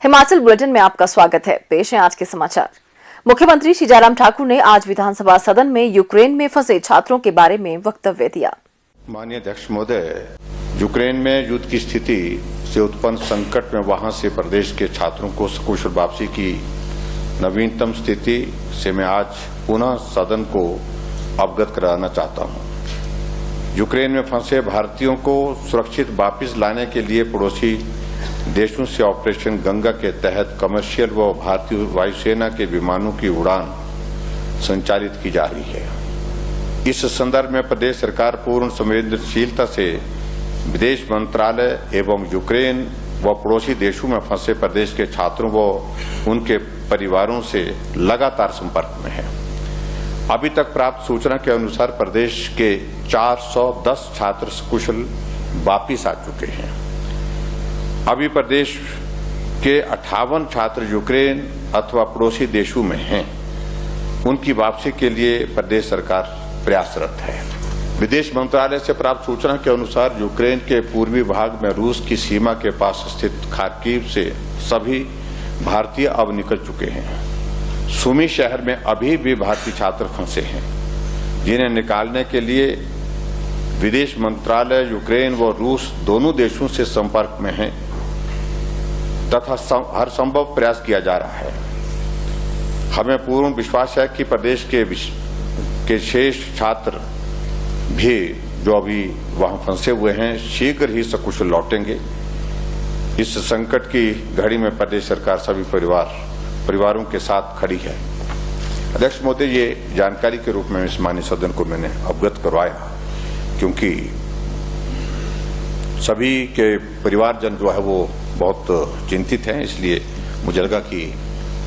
Himachal bulletin में आपका स्वागत है। पेश है आज के समाचार। मुख्यमंत्री श्री जयराम ठाकुर ने आज विधानसभा सदन में यूक्रेन में फंसे छात्रों के बारे में वक्तव्य दिया। माननीय अध्यक्ष महोदय, यूक्रेन में युद्ध की स्थिति से उत्पन्न संकट में वहां से प्रदेश के छात्रों को सकुशल वापसी की नवीनतम स्थिति से मैं आज पुनः सदन को अवगत कराना चाहता हूं। यूक्रेन में फंसे भारतीयों को सुरक्षित वापस लाने के लिए पड़ोसी देशों से ऑपरेशन गंगा के तहत कमर्शियल व भारतीय वायुसेना के विमानों की उड़ान संचालित की जा रही है। इस संदर्भ में प्रदेश सरकार पूर्ण संवेदनशीलता से विदेश मंत्रालय एवं यूक्रेन व पड़ोसी देशों में फंसे प्रदेश के छात्रों व उनके परिवारों से लगातार संपर्क में है। अभी तक प्राप्त सूचना के अनुसार प्रदेश के 410 छात्र सकुशल वापिस आ चुके हैं। अभी प्रदेश के 58 छात्र यूक्रेन अथवा पड़ोसी देशों में हैं। उनकी वापसी के लिए प्रदेश सरकार प्रयासरत है। विदेश मंत्रालय से प्राप्त सूचना के अनुसार यूक्रेन के पूर्वी भाग में रूस की सीमा के पास स्थित खार्किव से सभी भारतीय अब निकल चुके हैं। सुमी शहर में अभी भी भारतीय छात्र फंसे हैं, जिन्हें निकालने के लिए विदेश मंत्रालय यूक्रेन व रूस दोनों देशों से संपर्क में है तथा हर संभव प्रयास किया जा रहा है। हमें पूर्ण विश्वास है कि प्रदेश के शेष छात्र भी जो अभी वहां फंसे हुए हैं शीघ्र ही सकुशल लौटेंगे। इस संकट की घड़ी में प्रदेश सरकार सभी परिवारों के साथ खड़ी है। अध्यक्ष महोदय, ये जानकारी के रूप में इस माननीय सदन को मैंने अवगत करवाया क्योंकि सभी के परिवारजन जो है वो बहुत चिंतित हैं। इसलिए मुझे लगा कि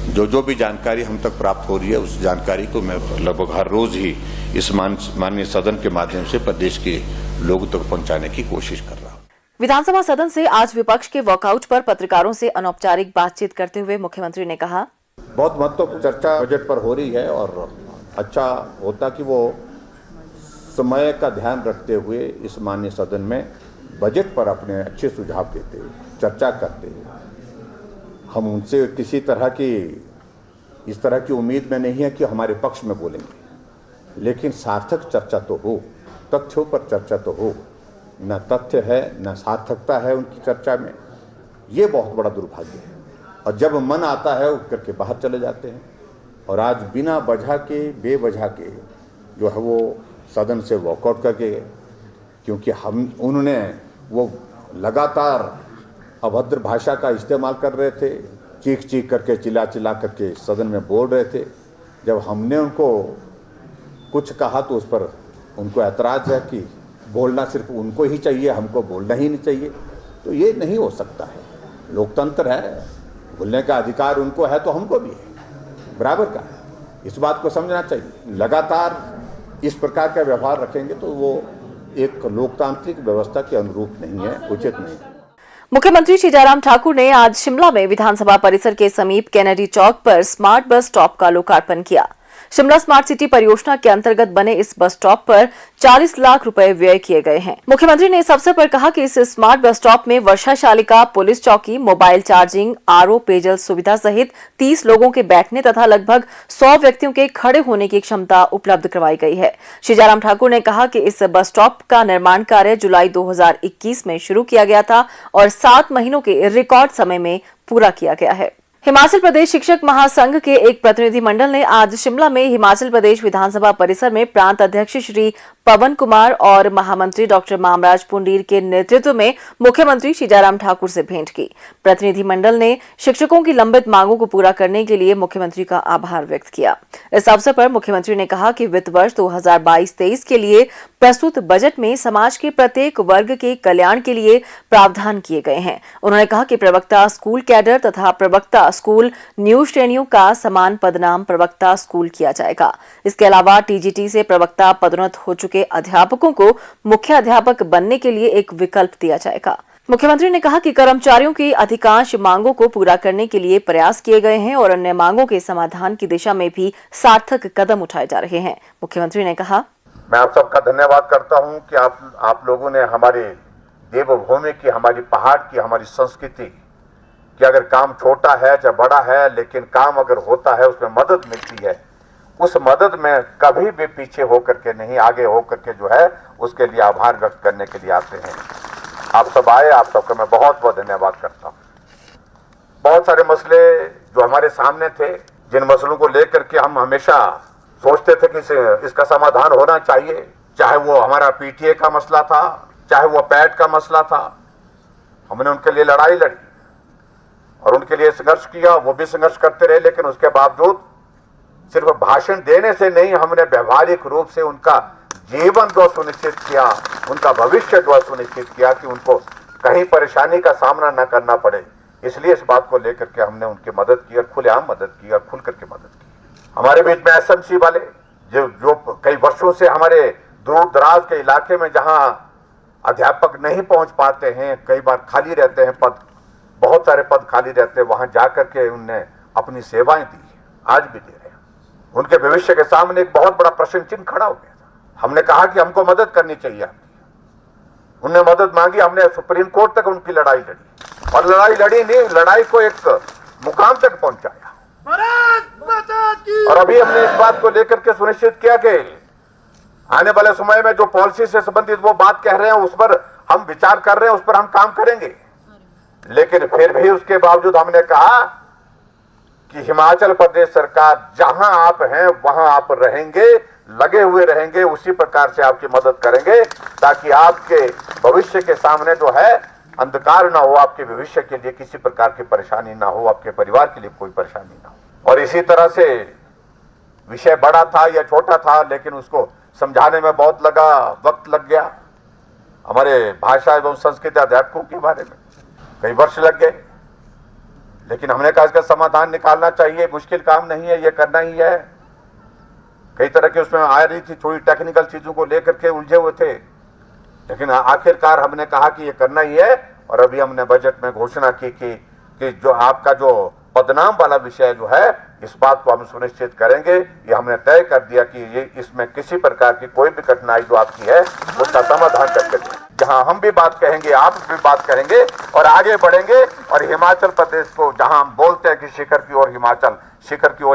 जो भी जानकारी हम तक प्राप्त हो रही है उस जानकारी को मैं लगभग हर रोज ही इस माननीय सदन के माध्यम से प्रदेश के लोगों तक पहुंचाने की कोशिश कर रहा हूं। विधानसभा सदन से आज विपक्ष के वॉकआउट पर पत्रकारों से अनौपचारिक बातचीत करते हुए मुख्यमंत्री ने कहा, बहुत महत्वपूर्ण चर्चा बजट पर हो रही है और अच्छा होता कि वो समय का ध्यान रखते हुए इस माननीय सदन में बजट पर अपने अच्छे सुझाव देते हुए चर्चा करते हुए, हम उनसे किसी तरह की इस तरह की उम्मीद में नहीं है कि हमारे पक्ष में बोलेंगे, लेकिन सार्थक चर्चा तो हो, तथ्यों पर चर्चा तो हो। न तथ्य है न सार्थकता है उनकी चर्चा में, ये बहुत बड़ा दुर्भाग्य है। और जब मन आता है उठ करके बाहर चले जाते हैं और आज बिना वजह के बेवजह के जो है वो सदन से वॉकआउट करके गए, क्योंकि उन्होंने वो लगातार अभद्र भाषा का इस्तेमाल कर रहे थे, चीख करके चिल्ला करके सदन में बोल रहे थे। जब हमने उनको कुछ कहा तो उस पर उनको ऐतराज़ है कि बोलना सिर्फ उनको ही चाहिए, हमको बोलना ही नहीं चाहिए। तो ये नहीं हो सकता है। लोकतंत्र है, बोलने का अधिकार उनको है तो हमको भी है, बराबर का है। इस बात को समझना चाहिए। लगातार इस प्रकार का व्यवहार रखेंगे तो वो एक लोकतांत्रिक व्यवस्था के अनुरूप नहीं है, उचित नहीं। मुख्यमंत्री श्री जयराम ठाकुर ने आज शिमला में विधानसभा परिसर के समीप कैनेडी चौक पर स्मार्ट बस स्टॉप का लोकार्पण किया। शिमला स्मार्ट सिटी परियोजना के अंतर्गत बने इस बस स्टॉप पर 40 लाख रुपए व्यय किए गए हैं। मुख्यमंत्री ने इस अवसर पर कहा कि इस स्मार्ट बस स्टॉप में वर्षा शालिका, पुलिस चौकी, मोबाइल चार्जिंग, आरओ पेयजल सुविधा सहित 30 लोगों के बैठने तथा लगभग 100 व्यक्तियों के खड़े होने की क्षमता उपलब्ध करवाई गई है। श्री जयराम ठाकुर ने कहा कि इस बस स्टॉप का निर्माण कार्य जुलाई 2021 में शुरू किया गया था और 7 महीनों के रिकॉर्ड समय में पूरा किया गया है। हिमाचल प्रदेश शिक्षक महासंघ के एक प्रतिनिधिमंडल ने आज शिमला में हिमाचल प्रदेश विधानसभा परिसर में प्रांत अध्यक्ष श्री पवन कुमार और महामंत्री डॉक्टर मामराज पुंडीर के नेतृत्व में मुख्यमंत्री श्री जयराम ठाकुर से भेंट की। प्रतिनिधिमंडल ने शिक्षकों की लंबित मांगों को पूरा करने के लिए मुख्यमंत्री का आभार व्यक्त किया। इस अवसर पर मुख्यमंत्री ने कहा कि वित्त वर्ष 2022-23 के लिए प्रस्तुत बजट में समाज के प्रत्येक वर्ग के कल्याण के लिए प्रावधान किए गए हैं। उन्होंने कहा कि प्रवक्ता स्कूल कैडर तथा प्रवक्ता स्कूल न्यू श्रेणियों का समान पदनाम प्रवक्ता स्कूल किया जाएगा। इसके अलावा टीजीटी से प्रवक्ता पदोन्नत हो चुके अध्यापकों को मुख्य अध्यापक बनने के लिए एक विकल्प दिया जाएगा। मुख्यमंत्री ने कहा कि कर्मचारियों की अधिकांश मांगों को पूरा करने के लिए प्रयास किए गए हैं और अन्य मांगों के समाधान की दिशा में भी सार्थक कदम उठाए जा रहे हैं। मुख्यमंत्री ने कहा, मैं आप सबका धन्यवाद करता हूं कि आप लोगों ने हमारी देवभूमि की, हमारी पहाड़ की, हमारी संस्कृति कि अगर काम छोटा है चाहे बड़ा है, लेकिन काम अगर होता है उसमें मदद मिलती है, उस मदद में कभी भी पीछे होकर के नहीं, आगे होकर के जो है उसके लिए आभार व्यक्त करने के लिए आते हैं। आप सब आए, आप सबका मैं बहुत बहुत धन्यवाद करता हूँ। बहुत सारे मसले जो हमारे सामने थे, जिन मसलों को लेकर के हम हमेशा सोचते थे कि इसका समाधान होना चाहिए, चाहे वो हमारा पीटीए का मसला था, चाहे वो पैट का मसला था, हमने उनके लिए लड़ाई लड़ी और उनके लिए संघर्ष किया, वो भी संघर्ष करते रहे। लेकिन उसके बावजूद सिर्फ भाषण देने से नहीं, हमने व्यवहारिक रूप से उनका जीवन जो सुनिश्चित किया, उनका भविष्य जो सुनिश्चित किया कि उनको कहीं परेशानी का सामना न करना पड़े। इसलिए इस बात को लेकर के हमने उनकी मदद की और खुलेआम मदद की और खुल करके मदद की। हमारे बीच में एसएमसी वाले जो कई वर्षों से हमारे दूर दराज के इलाके में जहां अध्यापक नहीं पहुंच पाते हैं, कई बार खाली रहते हैं पद, बहुत सारे पद खाली रहते हैं, वहां जाकर के उनने अपनी सेवाएं दी, आज भी दे रहे हैं। उनके भविष्य के सामने एक बहुत बड़ा प्रश्न चिन्ह खड़ा हो गया था। हमने कहा कि हमको मदद करनी चाहिए आपकी, उनने मदद मांगी, हमने सुप्रीम कोर्ट तक उनकी लड़ाई लड़ी और लड़ाई लड़ी नहीं, लड़ाई को एक मुकाम तक पहुंचाया। और अभी हमने इस बात को लेकर के सुनिश्चित किया कि आने वाले समय में जो पॉलिसी से संबंधित वो बात कह रहे हैं उस पर हम विचार कर रहे हैं, उस पर हम काम करेंगे। लेकिन फिर भी उसके बावजूद हमने कहा कि हिमाचल प्रदेश सरकार जहां आप हैं वहां आप रहेंगे, लगे हुए रहेंगे, उसी प्रकार से आपकी मदद करेंगे ताकि आपके भविष्य के सामने जो है अंधकार ना हो, आपके भविष्य के लिए किसी प्रकार की परेशानी ना हो, आपके परिवार के लिए कोई परेशानी ना हो। और इसी तरह से विषय बड़ा था या छोटा था, लेकिन उसको समझाने में बहुत वक्त लग गया। हमारे भाषा एवं संस्कृति अध्यापकों के बारे में कई वर्ष लग गए, लेकिन हमने कहा इसका समाधान निकालना चाहिए, मुश्किल काम नहीं है, ये करना ही है। कई तरह की उसमें आ रही थी, थोड़ी टेक्निकल चीजों को लेकर के उलझे हुए थे, लेकिन आखिरकार हमने कहा कि ये करना ही है। और अभी हमने बजट में घोषणा की कि जो आपका जो पदनाम वाला विषय जो है, इस बात को हम सुनिश्चित करेंगे। ये हमने तय कर दिया कि ये इसमें किसी प्रकार की कोई भी कठिनाई जो आपकी है उसका समाधान करके दें। जहां हम भी बात कहेंगे, आप भी बात करेंगे और आगे बढ़ेंगे। और हिमाचल प्रदेश को जहां हम बोलते हैं कि शिखर की ओर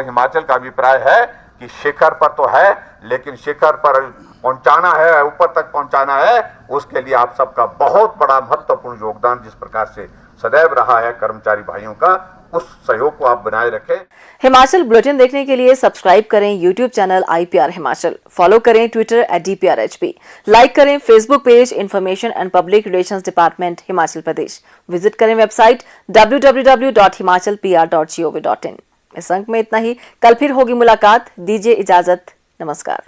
हिमाचल का अभिप्राय है कि शिखर पर तो है, लेकिन शिखर पर पहुंचाना है, ऊपर तक पहुंचाना है, उसके लिए आप सबका बहुत बड़ा महत्वपूर्ण योगदान जिस प्रकार से सदैव रहा है कर्मचारी भाइयों का, उस सहयोग को आप बनाए रखें। हिमाचल बुलेटिन देखने के लिए सब्सक्राइब करें YouTube channel IPR Himachal, follow करें ट्विटर @DPRHP, लाइक करें Facebook page information and public relations department Himachal Pradesh, visit करें वेबसाइट www.himachalpr.gov.in। इस अंक में इतना ही, कल फिर होगी मुलाकात, दीजिए इजाजत, नमस्कार।